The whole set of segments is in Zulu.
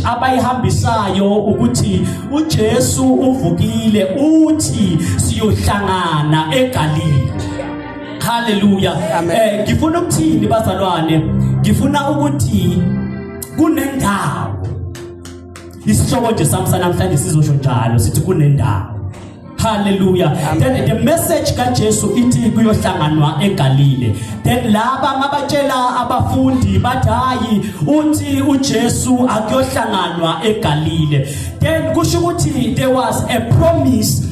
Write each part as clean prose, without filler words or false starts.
abayihambisayo ukuthi uJesu uvukile uthi siyohlangana eGalile. Hallelujah. Ngifuna ukuthini bazalwane? Ngifuna ukuthi kunendawo. Isihloko nje samsa namhlanje sizosho njalo sithi kunendawo. Hallelujah. Then the message kaJesu ithi kuyohlanganwa eGalile. Then laba ngabatshela abafundi bathi hayi uthi uJesu akuyohlanganwa eGalile. Then kusho ukuthi there was a promise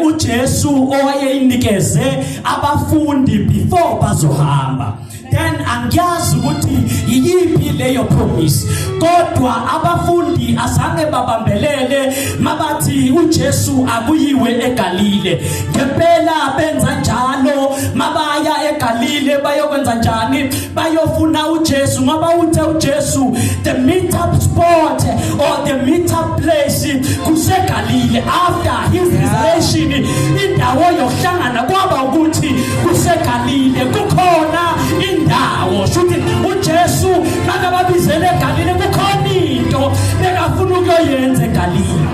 uJesu owayeyinikeze abafundi before bazohamba. Then angiyazi ukuthi yiyiphi leyo promise, kodwa abafundi azange babambelele mabathi uJesu akuyiwe eGalile. Ngempela benza njalo, mabaya eGalile bayokwenza njani? Bayofuna uJesu ngoba uthe uJesu the meet up spot or the meet up place kuseGalile. After his resurrection indawo yokuhlangana kwaba ukuthi kuseGalile, kukhona indawo shuthi uJesu nakababizele eGalile kukhona into bekafuna ukuyenza eGalile.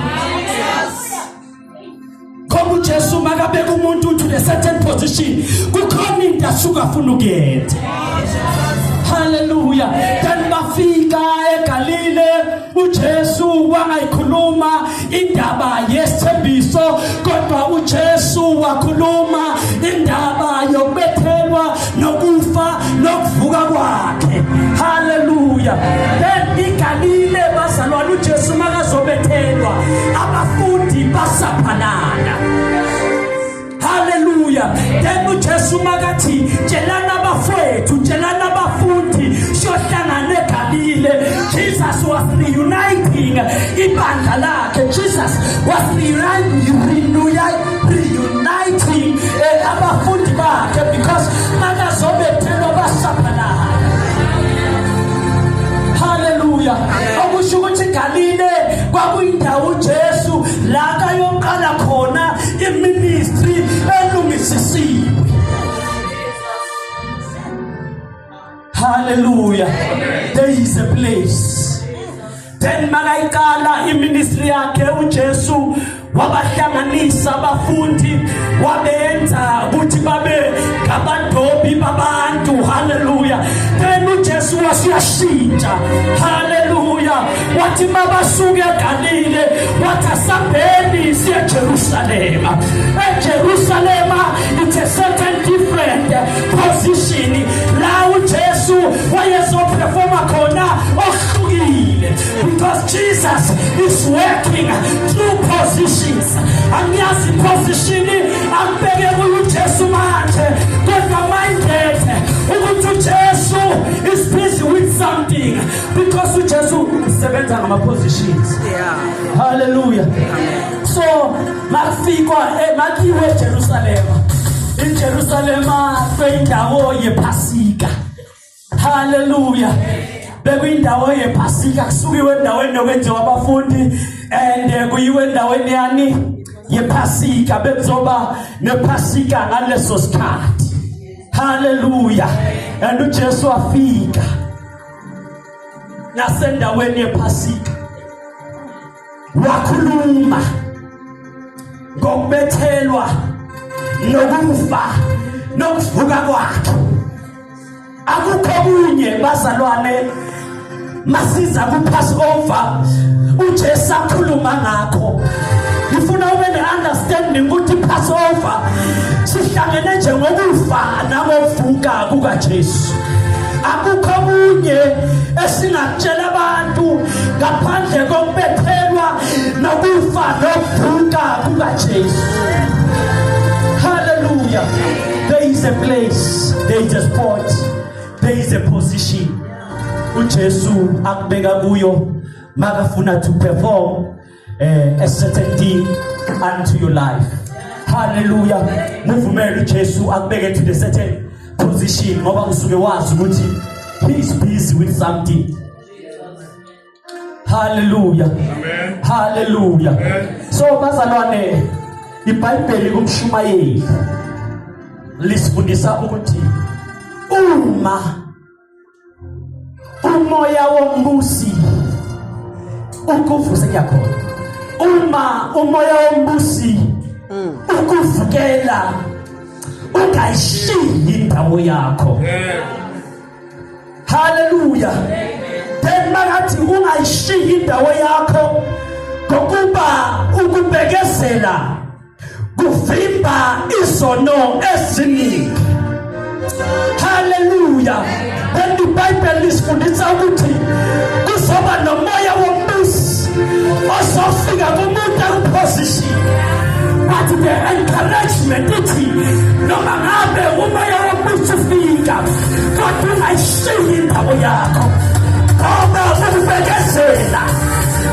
Kodwa uJesu makabeka umuntu to a certain position kukhona into asuka afuna ukuyenza. Hallelujah. Then bafika eGalile uJesu wangayikhuluma indaba yesithembiso, kodwa uJesu wakhuluma indaba yokubethelwa nokufa nokuvuka kwakhe. Hallelujah. Then iGalile bazalwane uJesu makazobethelwa abafundi basaphalana. Hallelujah. Then uJesu makathi tshelana abafowethu, tshelana abafundi siyohlangana eGalile. Jesus was reuniting ibandla lakhe. Jesus was reuniting abafundi bakhe because makazobethelwa basaphalana. Hallelujah. Okusho ukuthi eGalile kwakuyindawo uJesu la kayoqala khona iministry elungisisiwe. Hallelujah. There is a place. Then makayikala iministry yakhe uJesu wabahlanganisa abafundi wabenza ukuthi babe ngabandobi babantu. Hallelujah. Then uJesu wasiyashintsha. Hallelujah. Wathi mabasuke eGalile wathi asambeni siye eJerusalema. eJerusalema it's a certain different position la uJesu wayezoperforma khona ohlukile because Jesus is working through positions. Angiyazi position ambeke uJesu manje kodwa mindset ukuthi uJesu is busy with something because uJesu usebenza ngama positions. Hallelujah. So mafikwa makiwe eJerusalema. IJerusalema kwindawo yePhasika. Hallelujah. Bekwindawo yePhasika kusukiwe endaweni yokwenziwa abafundi and kuyiwe endaweni yani yePhasika bekuzoba nePhasika ngaleso sikhathi. Hallelujah. And uJesu afika nasendaweni yePhasika wakhuluma ngokubethelwa nokufa nokuvuka kwakhe. Akukho kunye bazalwane masiza kuPassover uJesu akhuluma ngakho. Ngifuna ube ne-understanding ukuthi Passover sihlangene nje ngokufa nangokuvuka kukaJesu. Akukho kunye esingakutshela abantu ngaphandle kokubethelwa nokufa nokuvuka kukaJesu. Hallelujah. There is a place, there is a spot, there is a position uJesu akubeka kuyo makafuna to perform a certain thing unto your life. Hallelujah. Muvumele uJesu akubeke to the certain position ngoba usuke wazi ukuthi he is busy with something. Hallelujah. Amen. Hallelujah. Amen. So bazalwane iBhayibheli kumshumayeli lisifundisa ukuthi uma umoya wombusi ukuvusa yakho uma umoya wombusi ukuvukela ungayishiyi indawo yakho. Hallelujah. Then makathi ungayishiyi indawo yakho ngokuba ukubekezela kuvimba izono eziningi. Hallelujah. Then the Bible isifundisa ukuthi kuzoba nomoya wombusi osofika kumuntu akuposition. But the encouragement ithi noma ngabe umoya wombusi ufika kodwa ungayishiyi indawo yakho ngoba ukubekezela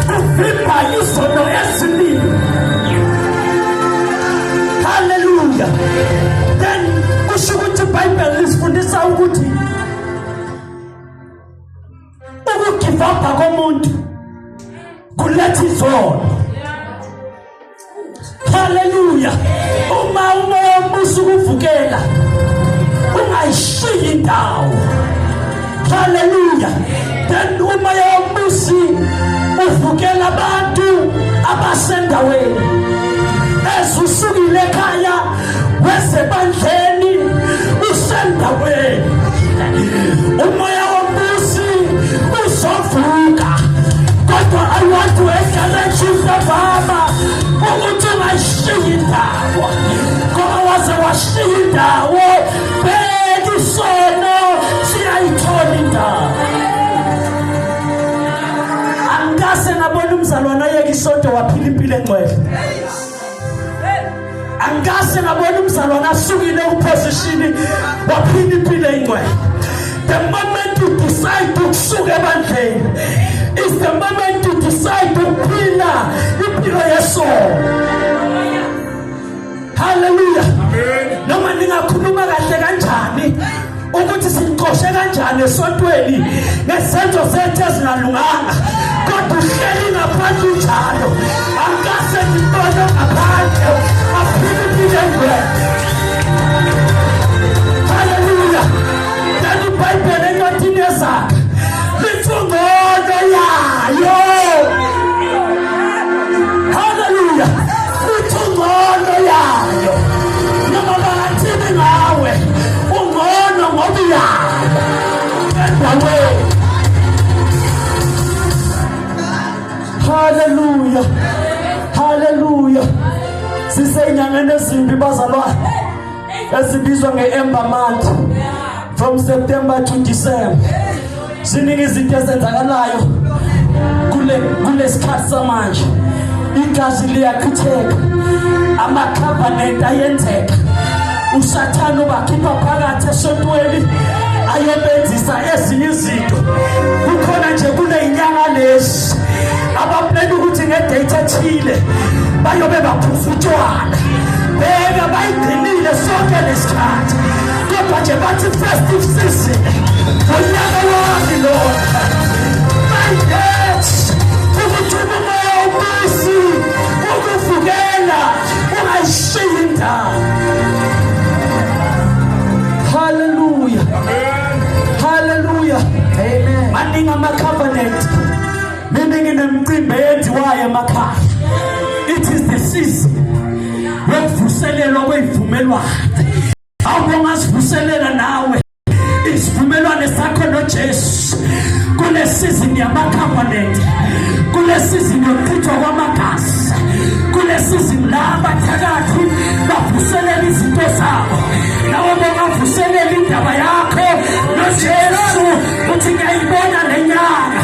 kuvimba izono eziningi. Hallelujah. Then kusho ukuthi Bible isifundisa ukuthi ukugivapha komuntu kuletha izono. Hallelujah. Uma umoya wombusi ukuvukela ungayishiyi indawo. Hallelujah. Then umoya wombusi uvukela abantu abasendaweni. Esusukile ekhaya wesebandleni usendaweni. Umoya wombusi uzovuka. Kodwa I want to encourage you baba ukuthi ungayishiyi indawo. Ngoba waze washiya indawo beka isono siyayithola indawo. Angase ngabona umzalwana yeke isonto waphila impilo engcwele. Angase ngabona umzalwana asukile kuposition waphila impilo engcwele. The moment you decide ukusuka ebandleni is the moment you decide ukuphila impilo yesono. Hallelujah. Noma ningakhuluma kahle kanjani ukuthi siqoshe kanjani esontweni ngesenzo zethu ezingalunganga kodwa uhleli ngaphandle njalo angase ngibone ngaphandle aphile impilo engcwele. Hallelujah. Then iBhayibheli encwadini yeZakha lithi ungcono yayo. Hallelujah. Lithi ungcono yayo noma bangathini ngawe ungcono ngoba yayo endaweni. Hallelujah. Hallelujah. Sisenyangeni ezimbi bazalwane ezibizwa nge-Ember month from September to December. Ziningi izinto ezenzakalayo kule sikhathi samanje. Igazi liyachitheka, ama-covenant ayenzeka, usathane ubakhipha phakathi esontweni ayobenzisa ezinye izinto. Kukhona nje kule inyanga lesi abaplani ukuthi ngedate ethile bayobe baphuza utshwala beka bayigcinile sonke lesikhathi kodwa nje bathi festive season unyaka wami Lord my days ukuthi umoya wombusi ukuvukela ungayishiyi indawo. Hallelujah. Hallelujah. Amen. Maningi ama-covenant meaning inemicimbi eyenziwayo emakhaya. It is the season yokuvuselelwa kwey'vumelwano. Awungasivuselela nawe isivumelwano sakho noJesu kule season yama-covenant, kule season yokuchithwa kwamagazi, kule season la abathakathi bavuselela izinto zabo. Nawe bongavuselela indaba yakho noJesu uthi ngiyayibona lenyanga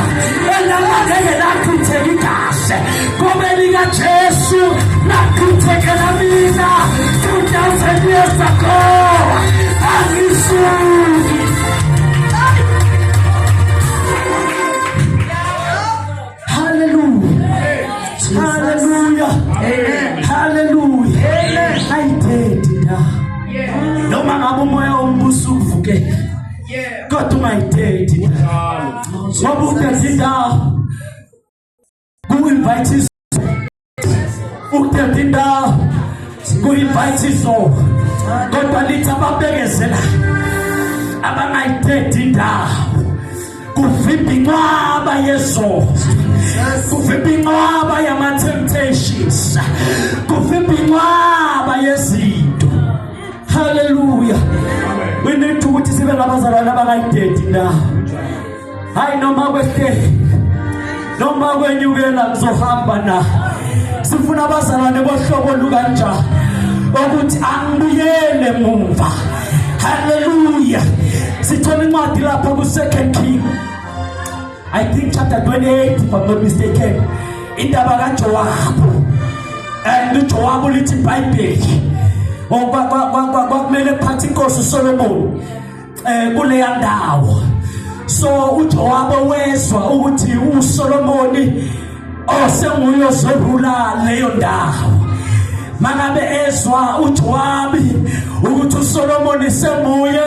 elangeke lachitheka igazi ngoba likaJesu lachithekela mina 2000 years ago. Angisuki. Hallelujah. Hallelujah. Hallelujah. Ayidedina. Noma ngabe umoya wombusi uvukela kodwa ungayidedina. Ngoba udedinda ku-invite udedinda ku-invite izo kodwa lithi ababekezela abangayidedinda kuvimba inqwaba yezo kuvimba limitations, kuvimba inqwaba yezinto. Hallelujah. We need to ukuthi sibe ngabazalwane abangayidedi na. Hayi noma kwehle, noma kwenyukela ngizohamba na. Sifuna abazalwane bohlobo lukanja ukuthi angibuyele mumva. Hallelujah. Sithola incwadi lapha ku 2 King, I think chapter 28 if I'm not mistaken, indaba kaJowabu. And uJowabu lithi iBhayibheli kwakumele kuphathe inkosi uSolomon kuleya ndawo. So uJowabu wezwa ukuthi uSolomon osenguye ozorula leyo ndawo. Mangabe ezwa uJowabu ukuthi uSolomon senguye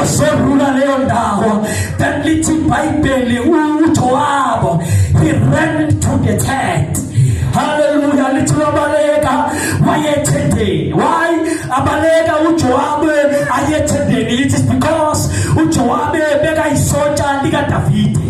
ozorula leyo ndawo, then lithi iBhayibheli uJowabu he ran to the tent. Hallelujah. Lithi wabaleka wayethendeni. Why abaleka uJowabu ayethendeni? It is because uJowabu beka isontsha lika Davide.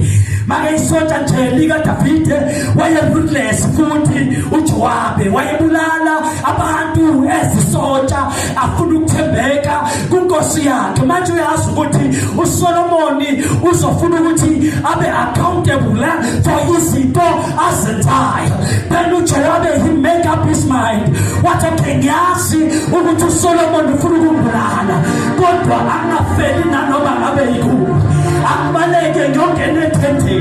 Maka isontsha nje lika Davide waye ruthless futhi uJowabu wayebulala abantu ezisontsha afuna ukuthembeka kunkosi yakhe. Manje uyazi ukuthi uSolomon uzofuna ukuthi abe accountable for izinto azenzayo. Then uJowabu he make up his mind. Wathi ngiyazi ukuthi uSolomon ufuna ukumbulala, kodwa angafeli nanoma ngabe yikuphi. Akubaleke ngiyongena ethendeni.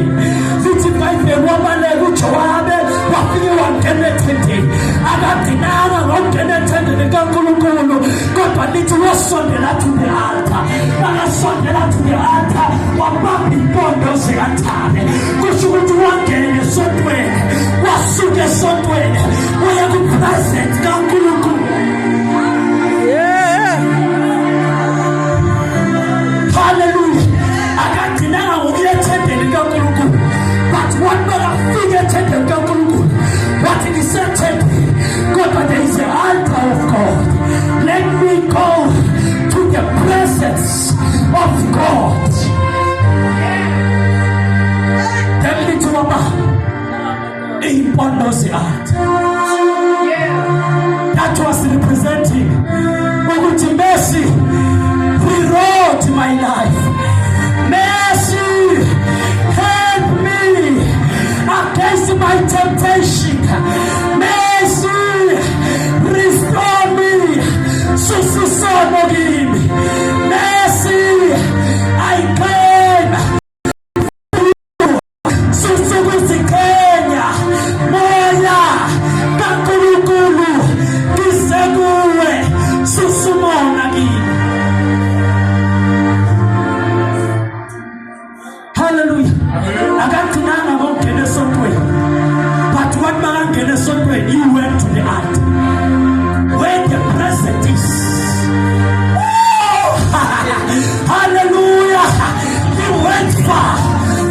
Lithi iBhayibheli wabaleka uJowabu wafike wangena ethendeni. Akadinanga ngokungena ethendeni kaNkulunkulu, kodwa lithi wasondela to the altar. Akasondela to the altar wabamba impondo zikathane. Kusho ukuthi wangena esontweni, wasuka esontweni waya ku-presence kaNkulunkulu. Hallelujah. Akadinanga ngokuya ethendeni kaNkulunkulu, but one man afike ethendeni kaNkulunkulu wathi ngisethembeni, kodwa there is an altar of God. Let me go to the presence of God. Then lithi waba impondo ze-altar. That was representing ukuthi mercy rewrote my life. Mercy help me against my temptation. Mercy restore me. Sususono kimi. Mercy I claim. Susukuzikenya moya kaNkulunkulu kisekuwe susumona kimi. Hallelujah. Akadinanga ngokungena esontweni, but what makangena esontweni, you went to the altar where the presence is. Hallelujah. You went far.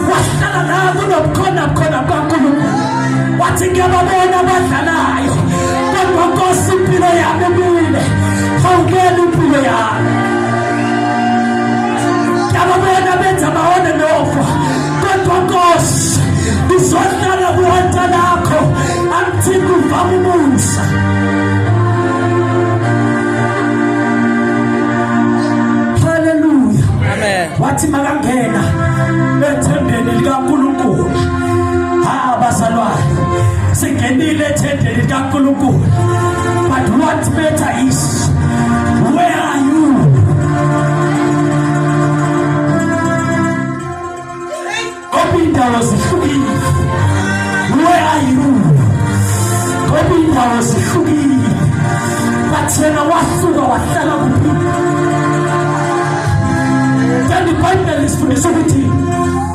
Wahlala nabo nobukhona kaNkulunkulu. Wathi ngiyababona abadlalayo, kodwa Nkosi impilo yami emile, awungena impilo yami. Ngiyababona benza amahone nofa, kodwa Nkosi ngizohlala ku-altar lakho until uvame umusa. Hallelujah. Amen. Wathi makangena ethembeni likaNkulunkulu. Bazalwane, singenile ethendeni likaNkulunkulu, but what matter is, where are you? Indawo zihlukile. Where are you? Ngoba indawo zihlukile. Bathena wasuka wahlala kuphi? Then the Bible isifundisa ukuthi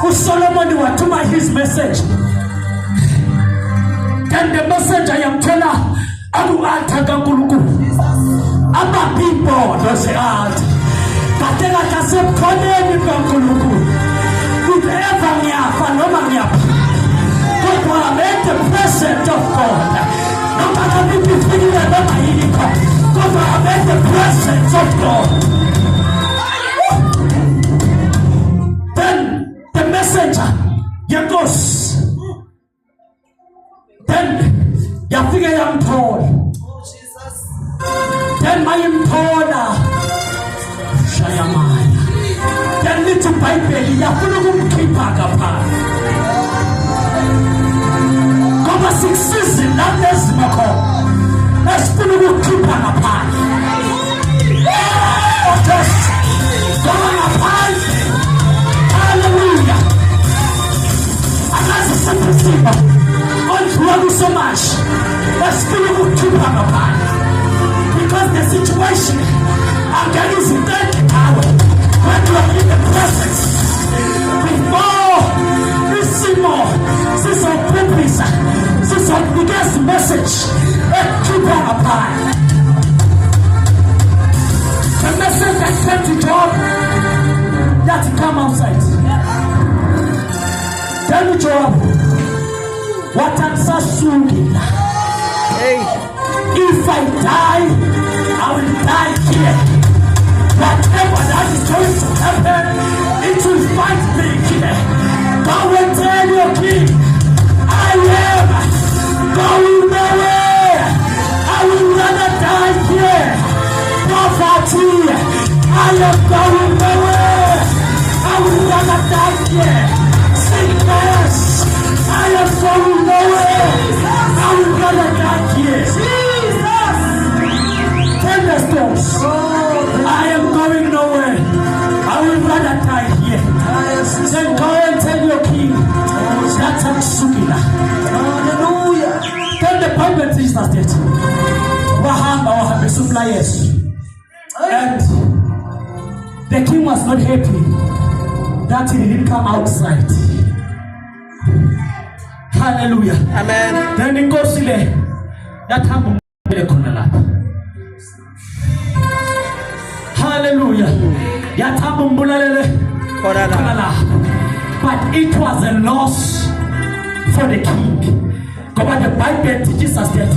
uSolomon wathuma his message. Then the messenger yamtshela aku-altar kaNkulunkulu. Ama-people base-altar kade asebukhoneni kaNkulunkulu. Whoever ngiyafa noma ngiyapha, kodwa let the presence of God, noma ngabe ifikile noma yikho, kodwa let the presence of God. Then the messenger yenkosi, then yafike yamthola. Then mayimthola shayamaya. Then lithi iBhayibheli yafuna ukumkhipha ngaphandle. Ngoba sikusiza lapho ezima khona. Esifuna ukukhipha ngaphandle. Just go ngaphandle. Hallelujah. Akaze sempisiba. Ondluwa so much. Esifuna ukukhipha ngaphandle. Because the situation again is in that power when you are in the presence before this more this is purpose this is the biggest message keep on apart. The message that came to Job that come outside. Tell me Job what answer soon. Hey. If I die, I will die here. Whatever that is going to happen, it will fight me here. Go and tell your king, I am going nowhere. I will rather die here. Poverty, I am going nowhere. I will rather die here. Sickness, I am going nowhere. I will rather die here. I am going nowhere. I will rather die here. Then go and tell your king that I'm Sukila. Hallelujah. Then the Bible says that and the king was not happy that he didn't come outside. Hallelujah. Amen. Then he goes to that happened. Hallelujah. But it was a loss for the king. Because the Bible teaches us that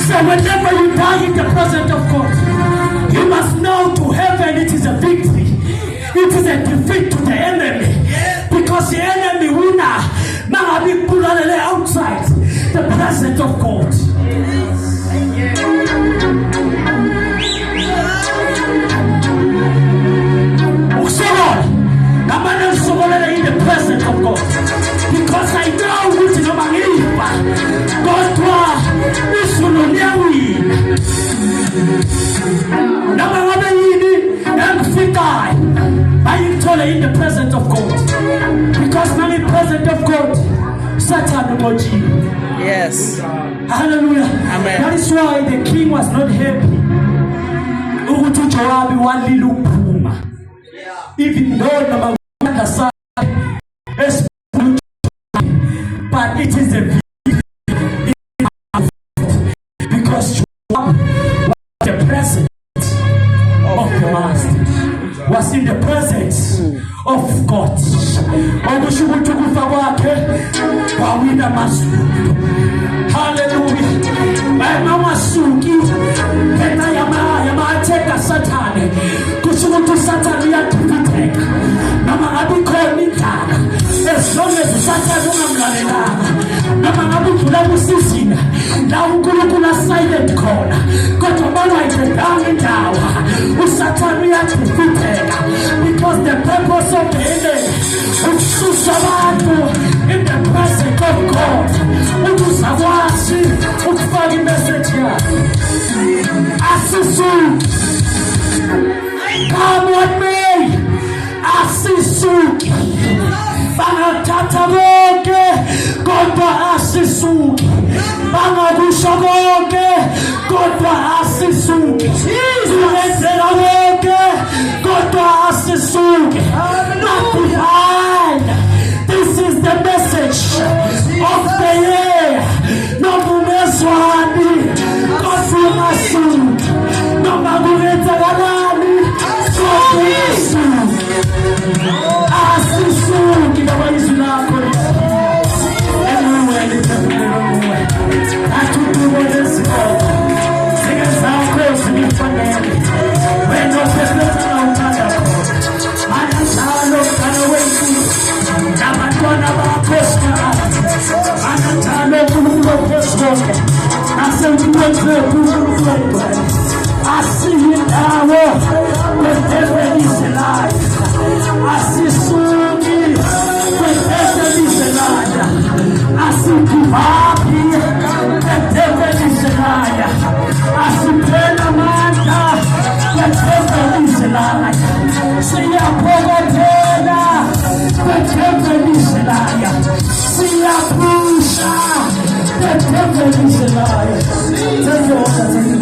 so whenever you die in the presence of God, you must know to heaven it is a victory. It is a defeat to the enemy. Because the enemy will not be put outside the presence of God. In the presence of God. Because I know which is my God is in the presence of God. Because now in the presence of God, Satan will you. Yes. Hallelujah. Amen. That is why the king was not happy. Even though number one aside, but it is a because the presence of the Master was in the presence of God. Hallelujah. My mama Suki, Pena Yama, take a Satan, Kusumu Satan, we are defeated. Mama Abu called me down. As long as Satan don't have Mama Abu Kulabu Sisin, now Kulukula silent corner. God of Allah is down down. Satan, we are defeated. Because the purpose of the enemy in the presence of God. Ukufaka message here. Asisu. Come with me. Asisuki. Bangathatha bonke kodwa asisuki. Bangabusha bonke kodwa asisuki. Silenzela bonke kodwa asisuki. Not behind. This is the message of the year. No mumeswani kodwa asisuki. No magureta galani kodwa asisuki. Asisuki kama Yesu nako. Everywhere I see it now. The devil is alive. I see Sunni. The devil is alive. I see Kivapi. The devil is alive. I see Penamanta. The devil is alive. See Apogotena. The devil is alive. See Apusha. The devil is alive. Tell you what I think.